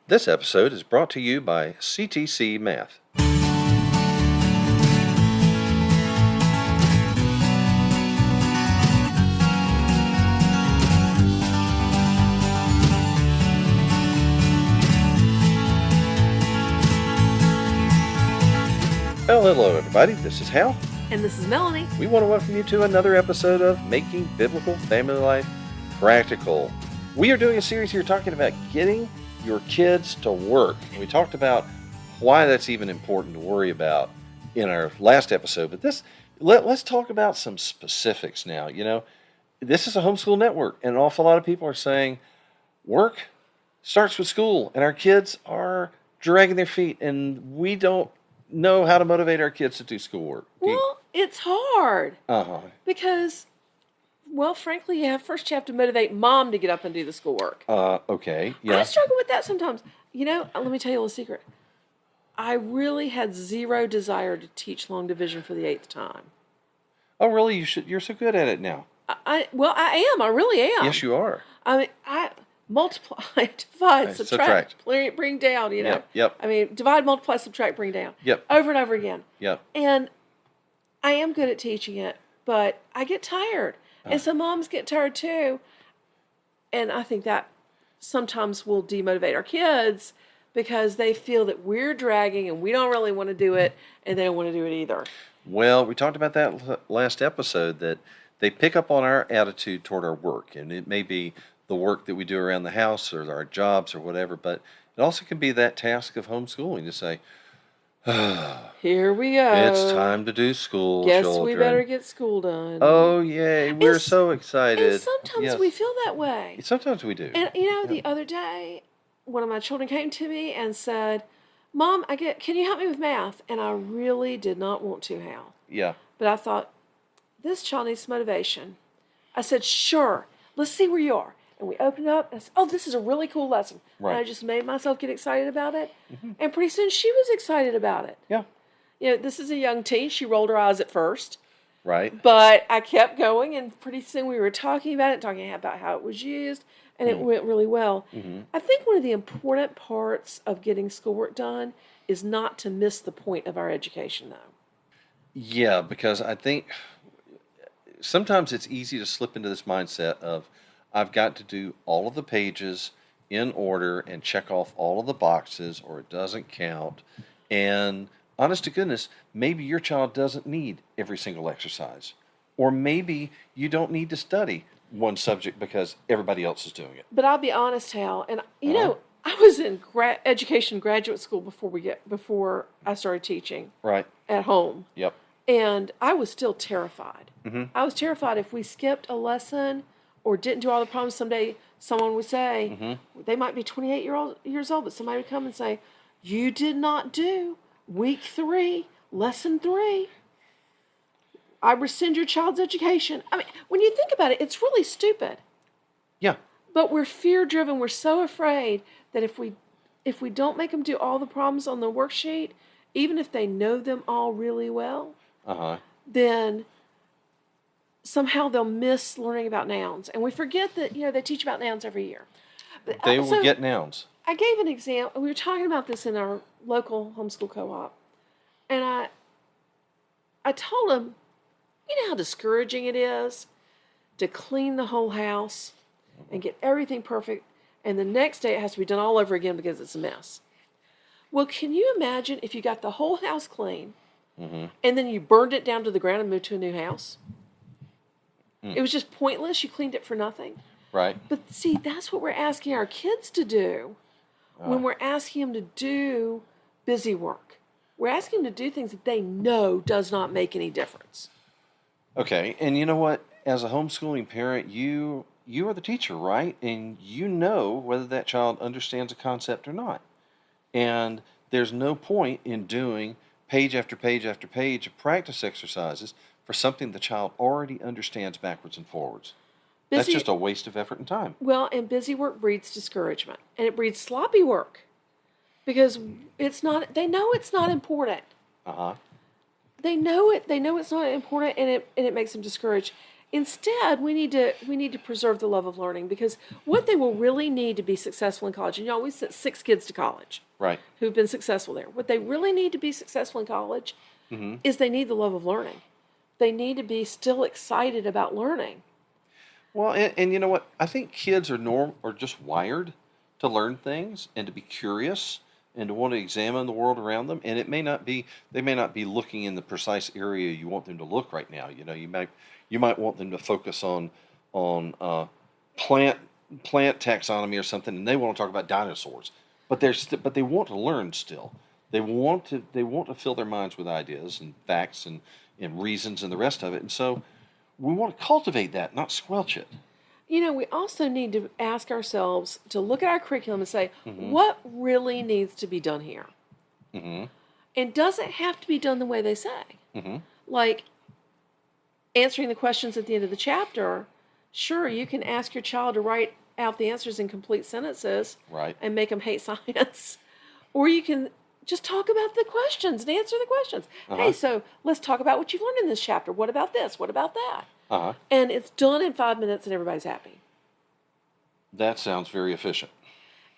This episode is brought to you by CTC Math. Well, hello everybody, this is Hal. And this is Melanie. We want to welcome you to another episode of Making Biblical Family Life Practical. We are doing a series here talking about getting your kids to work. And we talked about why that's even important to worry about in our last episode. But let's talk about some specifics now. You know, this is a homeschool network, and an awful lot of people are saying work starts with school, and our kids are dragging their feet, and we don't know how to motivate our kids to do schoolwork. Well, it's hard. Uh-huh. Because, well, frankly, first you have to motivate mom to get up and do the schoolwork. Okay, yeah. I struggle with that sometimes. You know, let me tell you a little secret. I really had zero desire to teach long division for the 8th time. Oh, really? You're so good at it now. I am. I really am. Yes, you are. I mean, I multiply, divide, subtract, bring down, you know. Yep. I mean, divide, multiply, subtract, bring down. Yep. Over and over again. Yep. And I am good at teaching it, but I get tired. And some moms get tired too. And I think that sometimes will demotivate our kids because they feel that we're dragging and we don't really want to do it, and they don't want to do it either. Well, we talked about that last episode, that they pick up on our attitude toward our work. And it may be the work that we do around the house or our jobs or whatever, but it also can be that task of homeschooling to say, here we go. It's time to do school, Guess children. we better get school done. Oh, yay. We're so excited. And sometimes we feel that way. Sometimes we do. And, you know, the other day, one of my children came to me and said, Mom, can you help me with math? And I really did not want to, Hal. Yeah. But I thought, this child needs motivation. I said, sure, let's see where you are. And we opened up, and I said, oh, this is a really cool lesson. Right. And I just made myself get excited about it. Mm-hmm. And pretty soon she was excited about it. Yeah. You know, this is a young teen. She rolled her eyes at first. Right. But I kept going, and pretty soon we were talking about how it was used, and it went really well. Mm-hmm. I think one of the important parts of getting schoolwork done is not to miss the point of our education, though. Yeah, because I think sometimes it's easy to slip into this mindset of, I've got to do all of the pages in order and check off all of the boxes, or it doesn't count. And honest to goodness, maybe your child doesn't need every single exercise. Or maybe you don't need to study one subject because everybody else is doing it. But I'll be honest, Hal, and you know, I was in education graduate school before I started teaching. Right. At home. Yep. And I was still terrified. Mm-hmm. I was terrified if we skipped a lesson or didn't do all the problems. Someday someone would say, they might be 28 years old, but somebody would come and say, you did not do week 3, lesson 3. I rescind your child's education. I mean, when you think about it, it's really stupid. Yeah. But we're fear-driven. We're so afraid that if we don't make them do all the problems on the worksheet, even if they know them all really well, then somehow they'll miss learning about nouns. And we forget that, you know, they teach about nouns every year. They will get nouns. I gave an example. We were talking about this in our local homeschool co-op. And I told them, you know how discouraging it is to clean the whole house and get everything perfect, and the next day it has to be done all over again because it's a mess. Well, can you imagine if you got the whole house clean and then you burned it down to the ground and moved to a new house? It was just pointless. You cleaned it for nothing. Right. But see, that's what we're asking our kids to do when we're asking them to do busy work. We're asking them to do things that they know does not make any difference. Okay, and you know what? As a homeschooling parent, you are the teacher, right? And you know whether that child understands a concept or not. And there's no point in doing page after page after page of practice exercises for something the child already understands backwards and forwards. That's just a waste of effort and time. Well, and busy work breeds discouragement, and it breeds sloppy work because they know it's not important. They know it. They know it's not important, and it makes them discouraged. Instead, we need to preserve the love of learning, because what they will really need to be successful in college, and we sent 6 kids to college Right. who've been successful there. What they really need to be successful in college is they need the love of learning. They need to be still excited about learning. Well, and you know what? I think kids are just wired to learn things and to be curious and to want to examine the world around them. And they may not be looking in the precise area you want them to look right now. You might want them to focus on plant taxonomy or something, and they want to talk about dinosaurs. But but they want to learn still. They want to fill their minds with ideas and facts and reasons and the rest of it. And so we want to cultivate that, not squelch it. We also need to ask ourselves to look at our curriculum and say, what really needs to be done here? Mm-hmm. And does it have to be done the way they say? Mm-hmm. Like answering the questions at the end of the chapter. Sure, you can ask your child to write out the answers in complete sentences, Right. and make them hate science. Or you can just talk about the questions and answer the questions. Hey, so let's talk about what you've learned in this chapter. What about this? What about that? And it's done in 5 minutes and everybody's happy. That sounds very efficient.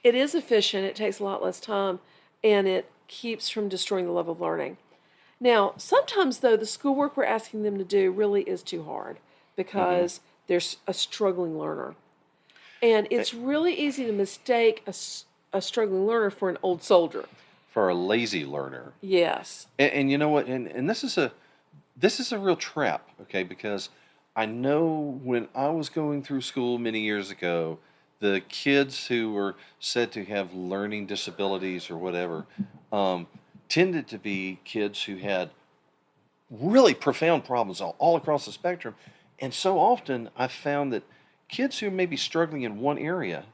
It is efficient. It takes a lot less time, and it keeps from destroying the love of learning. Now, sometimes, though, the schoolwork we're asking them to do really is too hard because there's a struggling learner. And it's really easy to mistake a struggling learner for an old soldier. For a lazy learner. Yes. And you know what? And this is a real trap, okay? Because I know when I was going through school many years ago, the kids who were said to have learning disabilities or whatever tended to be kids who had really profound problems all across the spectrum. And so often I found that kids who may be struggling in one area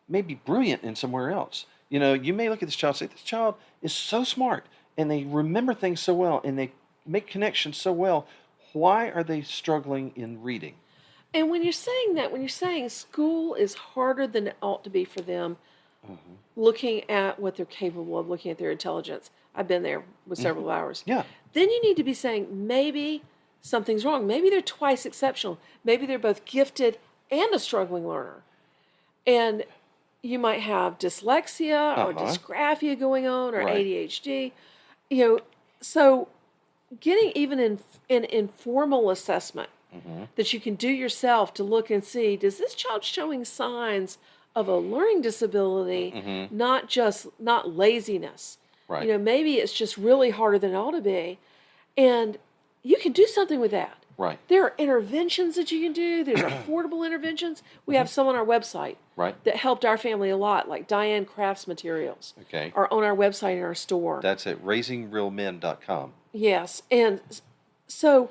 may be brilliant in somewhere else. You may look at this child and say, this child is so smart, and they remember things so well, and they make connections so well. Why are they struggling in reading? And when you're saying school is harder than it ought to be for them, looking at what they're capable of, looking at their intelligence. I've been there with several hours. Yeah. Then you need to be saying, maybe something's wrong. Maybe they're twice exceptional. Maybe they're both gifted and a struggling learner. And you might have dyslexia or dysgraphia going on, or ADHD. So getting even in informal assessment that you can do yourself to look and see, does this child showing signs of a learning disability, not laziness? Right. Maybe it's just really harder than it ought to be. And you can do something with that. Right. There are interventions that you can do. There's affordable interventions. We have some on our website that helped our family a lot, like Diane Crafts materials. Okay. Are on our website in our store. That's at raisingrealmen.com. Yes. And so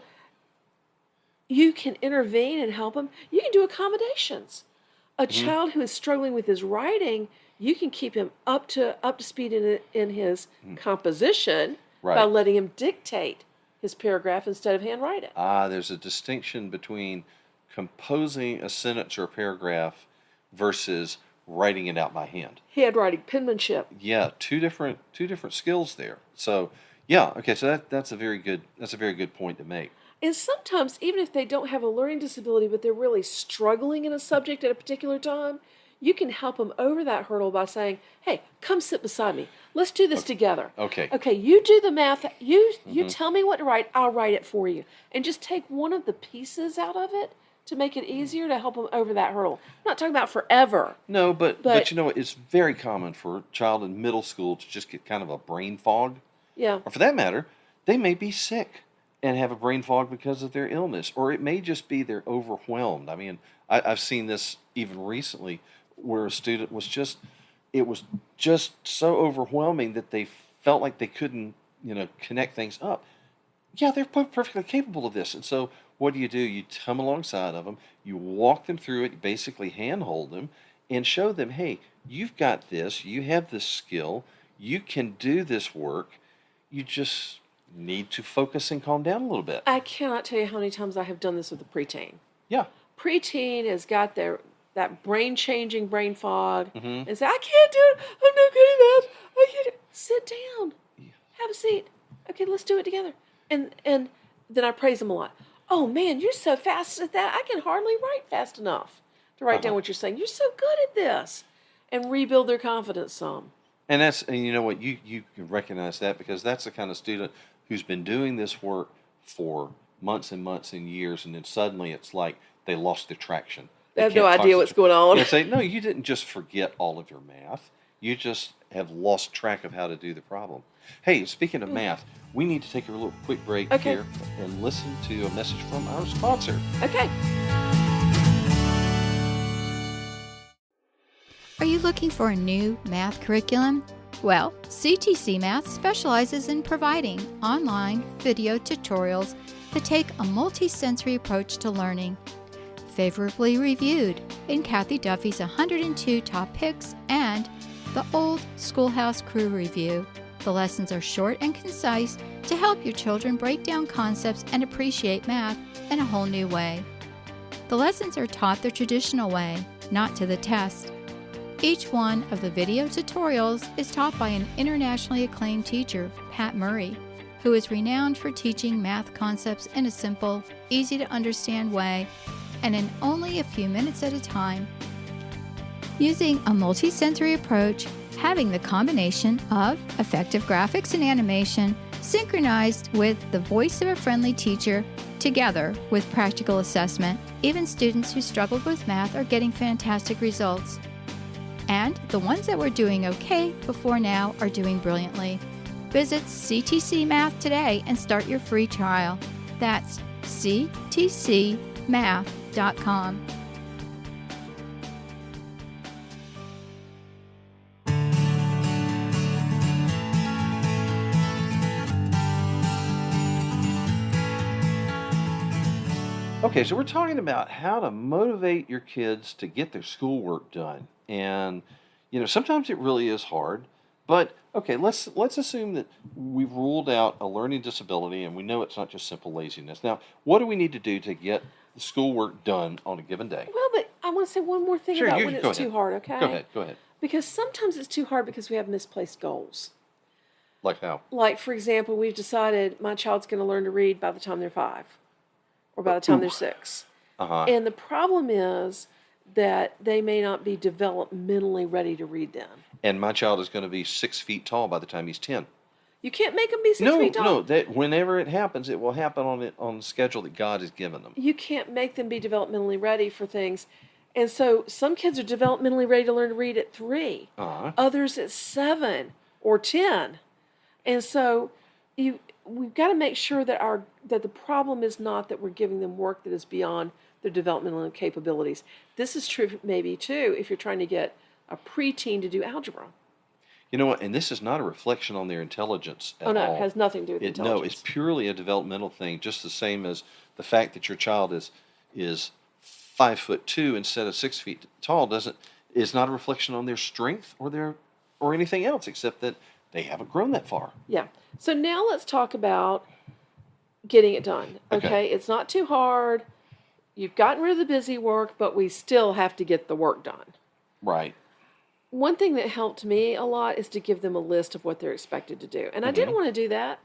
you can intervene and help them. You can do accommodations. A child who is struggling with his writing, you can keep him up to speed in his composition by letting him dictate his paragraph instead of handwrite it. There's a distinction between composing a sentence or a paragraph versus writing it out by hand. Handwriting, penmanship. Yeah, two different skills there. So yeah, okay, so that's a very good point to make. And sometimes, even if they don't have a learning disability, but they're really struggling in a subject at a particular time, you can help them over that hurdle by saying, hey, come sit beside me. Let's do this together. Okay. Okay, you do the math. You tell me what to write. I'll write it for you. And just take one of the pieces out of it to make it easier to help them over that hurdle. I'm not talking about forever. No, but you know, it's very common for a child in middle school to just get kind of a brain fog. Yeah. Or for that matter, they may be sick and have a brain fog because of their illness. Or it may just be they're overwhelmed. I mean, I've seen this even recently where a student was just so overwhelming that they felt like they couldn't, connect things up. Yeah, they're perfectly capable of this. And so what do? You come alongside of them, you walk them through it, you basically handhold them, and show them, hey, you've got this, you have this skill, you can do this work, you just need to focus and calm down a little bit. I cannot tell you how many times I have done this with a preteen. Yeah. Preteen has got that brain-changing brain fog and say, I can't do it, I'm not good at math, I can't do it. Sit down, have a seat. Okay, let's do it together. And then I praise them a lot. oh man, you're so fast at that. I can hardly write fast enough to write down what you're saying. You're so good at this. And rebuild their confidence some. And you know what, you can recognize that because that's the kind of student who's been doing this work for months and months and years, and then suddenly it's like they lost their traction. They have no idea what's going on. They say, no, you didn't just forget all of your math. You just have lost track of how to do the problem. Hey, speaking of math, we need to take a little quick break here and listen to a message from our sponsor. Okay. Are you looking for a new math curriculum? Well, CTC Math specializes in providing online video tutorials that take a multi-sensory approach to learning. Favorably reviewed in Kathy Duffy's 102 Top Picks and the Old Schoolhouse Crew Review. The lessons are short and concise to help your children break down concepts and appreciate math in a whole new way. The lessons are taught the traditional way, not to the test. Each one of the video tutorials is taught by an internationally acclaimed teacher, Pat Murray, who is renowned for teaching math concepts in a simple, easy-to-understand way and in only a few minutes at a time. Using a multi-sensory approach, having the combination of effective graphics and animation synchronized with the voice of a friendly teacher together with practical assessment, even students who struggled with math are getting fantastic results. And the ones that were doing okay before now are doing brilliantly. Visit CTC Math today and start your free trial. That's ctcmath.com. Okay, so we're talking about how to motivate your kids to get their schoolwork done. And, sometimes it really is hard. But, okay, let's assume that we've ruled out a learning disability and we know it's not just simple laziness. Now, what do we need to do to get the schoolwork done on a given day? Well, but I want to say one more thing about when it's too hard, okay? Go ahead. Because sometimes it's too hard because we have misplaced goals. Like how? Like, for example, we've decided my child's going to learn to read by the time they're 5 or by the time they're 6. And the problem is that they may not be developmentally ready to read them. And my child is going to be 6 feet tall by the time he's 10. You can't make them be 6 feet tall. No, that whenever it happens, it will happen on the schedule that God has given them. You can't make them be developmentally ready for things. And so some kids are developmentally ready to learn to read at 3, others at 7 or 10. And so we've got to make sure that that the problem is not that we're giving them work that is beyond their developmental capabilities. This is true maybe too if you're trying to get a preteen to do algebra. You know what? And this is not a reflection on their intelligence at all. Oh no, it has nothing to do with intelligence. No, it's purely a developmental thing. Just the same as the fact that your child is 5'2" instead of 6 feet tall is not a reflection on their strength or anything else except that they haven't grown that far. Yeah. So now let's talk about getting it done. Okay? It's not too hard. You've gotten rid of the busy work, but we still have to get the work done. Right. One thing that helped me a lot is to give them a list of what they're expected to do. And I didn't want to do that.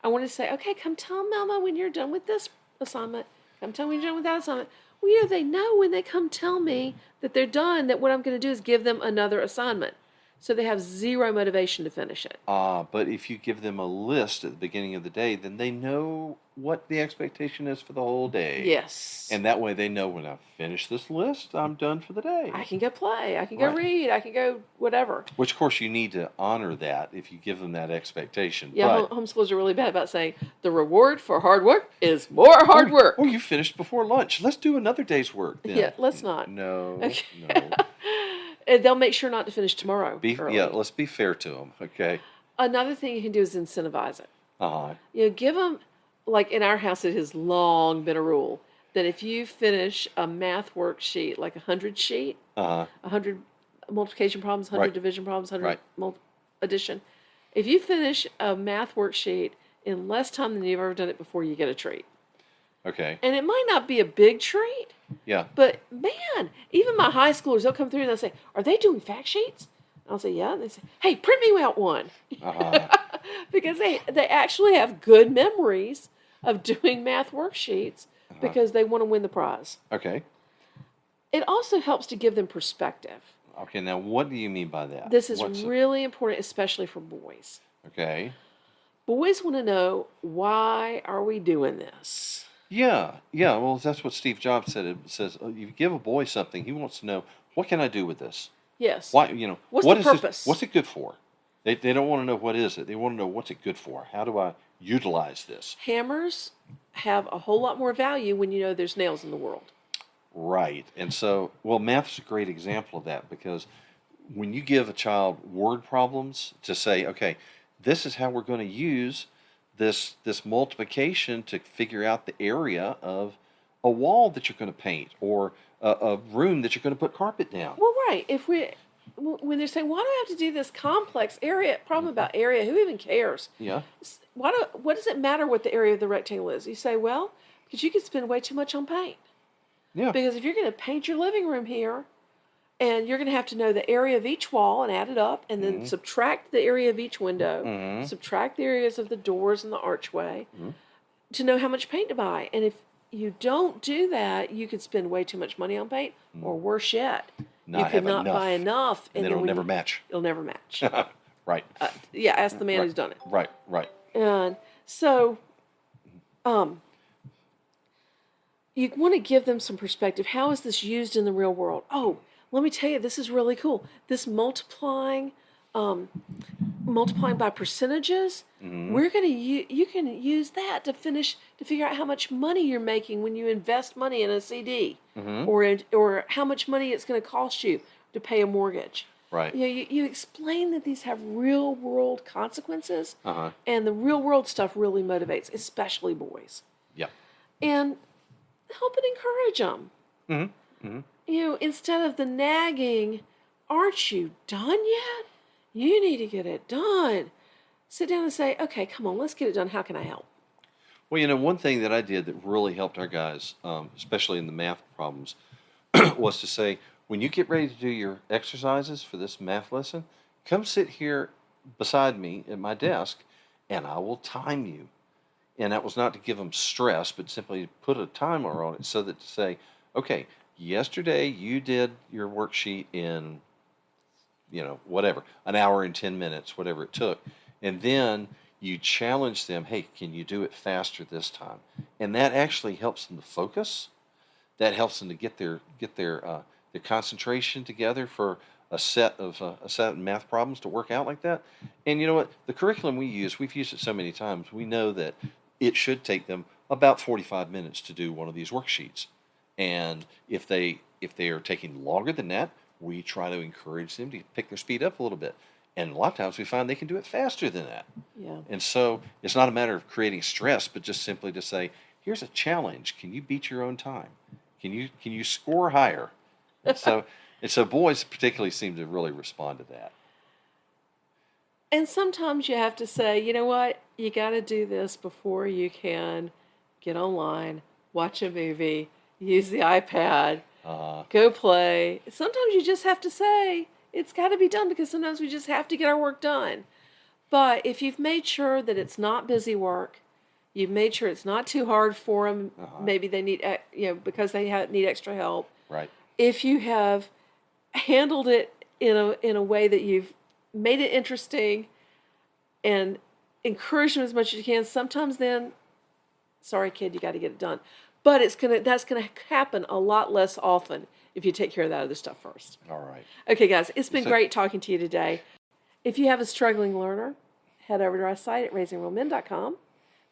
I wanted to say, okay, come tell Mama when you're done with this assignment. Come tell me when you're done with that assignment. Well, they know when they come tell me that they're done, that what I'm going to do is give them another assignment. So they have zero motivation to finish it. But if you give them a list at the beginning of the day, then they know what the expectation is for the whole day. Yes. And that way they know when I finish this list, I'm done for the day. I can go play. I can go read. I can go whatever. Which, of course, you need to honor that if you give them that expectation. Yeah, homeschoolers are really bad about saying the reward for hard work is more hard work. Oh, you finished before lunch. Let's do another day's work then. Yeah, let's not. No, okay. No. And they'll make sure not to finish tomorrow. Yeah, let's be fair to them, okay? Another thing you can do is incentivize it. Uh-huh. Give them, like in our house, it has long been a rule that if you finish a math worksheet, like 100 sheet, 100 multiplication problems, 100 division problems, 100 addition, if you finish a math worksheet in less time than you've ever done it before, you get a treat. Okay. And it might not be a big treat. Yeah. But, man, even my high schoolers, they'll come through and they'll say, are they doing fact sheets? And I'll say, yeah. And they say, hey, print me out one. Because they actually have good memories of doing math worksheets because they want to win the prize. Okay. It also helps to give them perspective. Okay, now what do you mean by that? This is really important, especially for boys. Okay. Boys want to know, why are we doing this? Yeah. Well, that's what Steve Jobs said. It says, you give a boy something, he wants to know, what can I do with this? Yes. Why? What's what the is purpose? What's it good for? They don't want to know what is it. They want to know, what's it good for? How do I utilize this? Hammers have a whole lot more value when you know there's nails in the world. Right. And so, well, math's a great example of that, because when you give a child word problems to say, okay, this is how we're going to use this multiplication to figure out the area of a wall that you're going to paint, or a room that you're going to put carpet down. Well, right. When they're saying, why do I have to do this complex problem about area? Who even cares? Yeah. What does it matter what the area of the rectangle is? You say, well, because you could spend way too much on paint. Yeah. Because if you're going to paint your living room here, and you're going to have to know the area of each wall and add it up, and then subtract the area of each window, subtract the areas of the doors and the archway, to know how much paint to buy. And if you don't do that, you could spend way too much money on paint, or worse yet, you could not buy enough. And then it'll never match. It'll never match. Right. Yeah, ask the man who's done it. Right. And so, you want to give them some perspective. How is this used in the real world? Oh, let me tell you, this is really cool. This multiplying by percentages, we're going to you can use that to figure out how much money you're making when you invest money in a CD, or how much money it's going to cost you to pay a mortgage. Right. You explain that these have real world consequences, and the real world stuff really motivates, especially boys. Yeah. And help and encourage them. Instead of the nagging, aren't you done yet? You need to get it done. Sit down and say, okay, come on, let's get it done. How can I help? Well, one thing that I did that really helped our guys, especially in the math problems, was to say, when you get ready to do your exercises for this math lesson, come sit here beside me at my desk, and I will time you. And that was not to give them stress, but simply to put a timer on it, so that to say, okay, yesterday you did your worksheet in, whatever, an hour and 10 minutes, whatever it took. And then you challenge them, hey, can you do it faster this time? And that actually helps them to focus. That helps them to get their concentration together for a set of math problems to work out like that. And you know what? The curriculum we've used it so many times, we know that it should take them about 45 minutes to do one of these worksheets. And if they are taking longer than that, we try to encourage them to pick their speed up a little bit. And a lot of times we find they can do it faster than that. Yeah. And so it's not a matter of creating stress, but just simply to say, here's a challenge. Can you beat your own time? Can you score higher? And so boys particularly seem to really respond to that. And sometimes you have to say, you know what? You got to do this before you can get online, watch a movie, use the iPad, go play. Sometimes you just have to say, it's got to be done, because sometimes we just have to get our work done. But if you've made sure that it's not busy work, you've made sure it's not too hard for them, maybe they need, because they need extra help. Right. If you have handled it in a way that you've made it interesting and encouraged them as much as you can, sometimes then, sorry kid, you got to get it done. But that's gonna happen a lot less often if you take care of that other stuff first. All right. Okay, guys, it's been great talking to you today. If you have a struggling learner, head over to our site at raisingrealmen.com,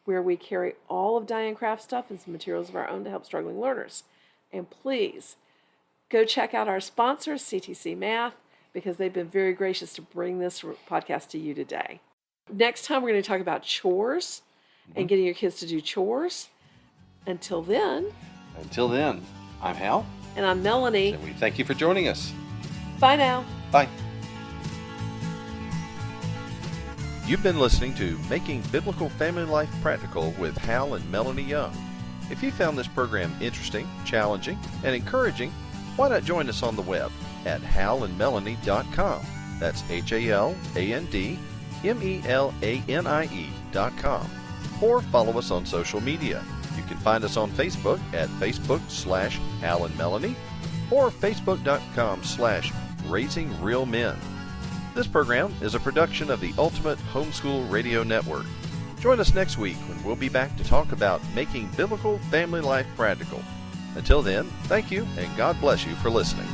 where we carry all of Diane Craft's stuff and some materials of our own to help struggling learners. And please go check out our sponsor, CTC Math, because they've been very gracious to bring this podcast to you today. Next time, we're going to talk about chores and getting your kids to do chores. Until then, I'm Hal. And I'm Melanie. And we thank you for joining us. Bye now. Bye. You've been listening to Making Biblical Family Life Practical with Hal and Melanie Young. If you found this program interesting, challenging, and encouraging, why not join us on the web at halandmelanie.com. That's HALANDMELANIE.com. Or follow us on social media. You can find us on Facebook at Facebook/Al and Melanie or Facebook.com/RaisingRealMen. This program is a production of the Ultimate Homeschool Radio Network. Join us next week when we'll be back to talk about making biblical family life practical. Until then, thank you and God bless you for listening.